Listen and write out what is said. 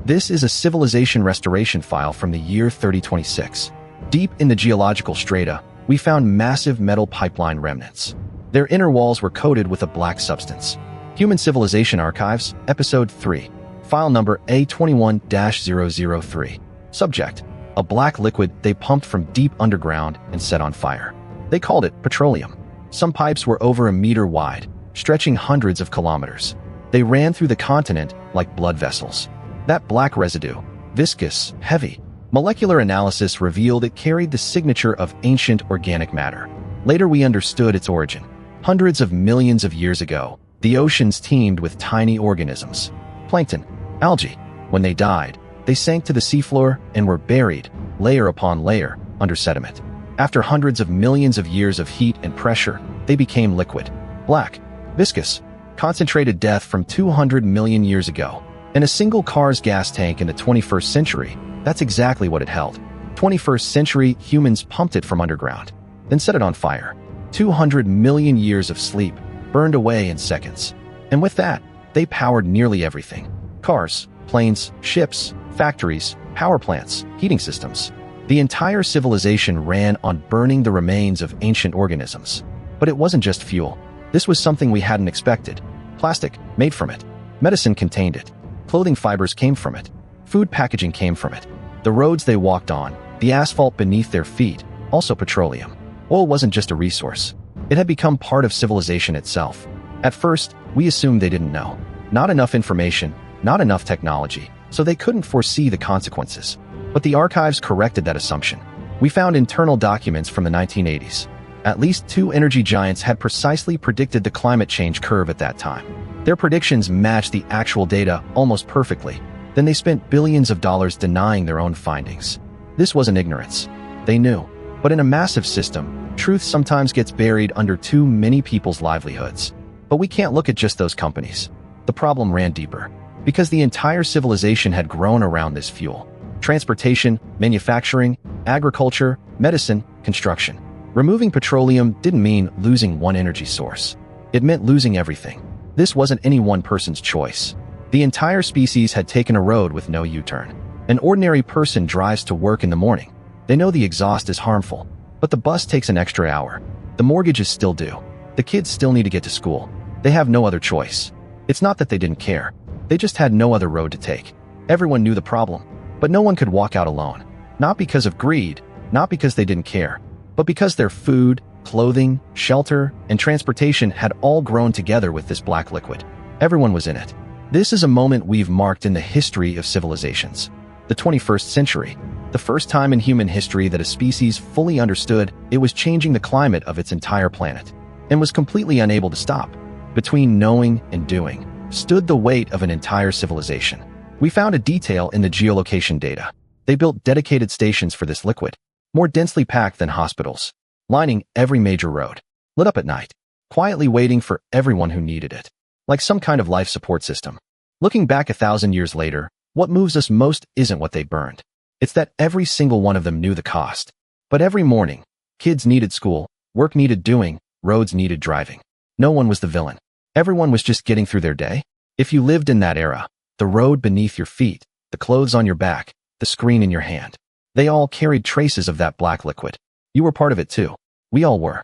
This is a civilization restoration file from the year 3026. Deep in the geological strata, we found massive metal pipeline remnants. Their inner walls were coated with a black substance. Human Civilization Archives, Episode 3. File number A21-003. Subject: a black liquid they pumped from deep underground and set on fire. They called it petroleum. Some pipes were over a meter wide, stretching hundreds of kilometers. They ran through the continent like blood vessels. That black residue, viscous, heavy. Molecular analysis revealed it carried the signature of ancient organic matter. Later we understood its origin. Hundreds of millions of years ago, the oceans teemed with tiny organisms. Plankton, algae. When they died, they sank to the seafloor and were buried, layer upon layer, under sediment. After hundreds of millions of years of heat and pressure, they became liquid. Black, viscous, concentrated death from 200 million years ago. In a single car's gas tank in the 21st century, that's exactly what it held. 21st century humans pumped it from underground, then set it on fire. 200 million years of sleep, burned away in seconds. And with that, they powered nearly everything. Cars, planes, ships, factories, power plants, heating systems. The entire civilization ran on burning the remains of ancient organisms. But it wasn't just fuel. This was something we hadn't expected. Plastic, made from it. Medicine contained it. Clothing fibers came from it. Food packaging came from it. The roads they walked on, the asphalt beneath their feet, also petroleum. Oil wasn't just a resource. It had become part of civilization itself. At first, we assumed they didn't know. Not enough information, not enough technology, so they couldn't foresee the consequences. But the archives corrected that assumption. We found internal documents from the 1980s. At least two energy giants had precisely predicted the climate change curve at that time. Their predictions matched the actual data almost perfectly. Then they spent billions of dollars denying their own findings. This wasn't ignorance. They knew. But in a massive system, truth sometimes gets buried under too many people's livelihoods. But we can't look at just those companies. The problem ran deeper. Because the entire civilization had grown around this fuel. Transportation, manufacturing, agriculture, medicine, construction. Removing petroleum didn't mean losing one energy source. It meant losing everything. This wasn't any one person's choice. The entire species had taken a road with no U-turn. An ordinary person drives to work in the morning. They know the exhaust is harmful, but the bus takes an extra hour. The mortgage is still due. The kids still need to get to school. They have no other choice. It's not that they didn't care. They just had no other road to take. Everyone knew the problem, but no one could walk out alone. Not because of greed, not because they didn't care, but because their food, clothing, shelter, and transportation had all grown together with this black liquid. Everyone was in it. This is a moment we've marked in the history of civilizations. The 21st century, the first time in human history that a species fully understood it was changing the climate of its entire planet, and was completely unable to stop. Between knowing and doing stood the weight of an entire civilization. We found a detail in the geolocation data. They built dedicated stations for this liquid, more densely packed than hospitals, lining every major road, lit up at night, quietly waiting for everyone who needed it, like some kind of life support system. Looking back 1,000 years later, what moves us most isn't what they burned. It's that every single one of them knew the cost. But every morning, kids needed school, work needed doing, roads needed driving. No one was the villain. Everyone was just getting through their day. If you lived in that era, the road beneath your feet, the clothes on your back, the screen in your hand, they all carried traces of that black liquid. You were part of it too. We all were.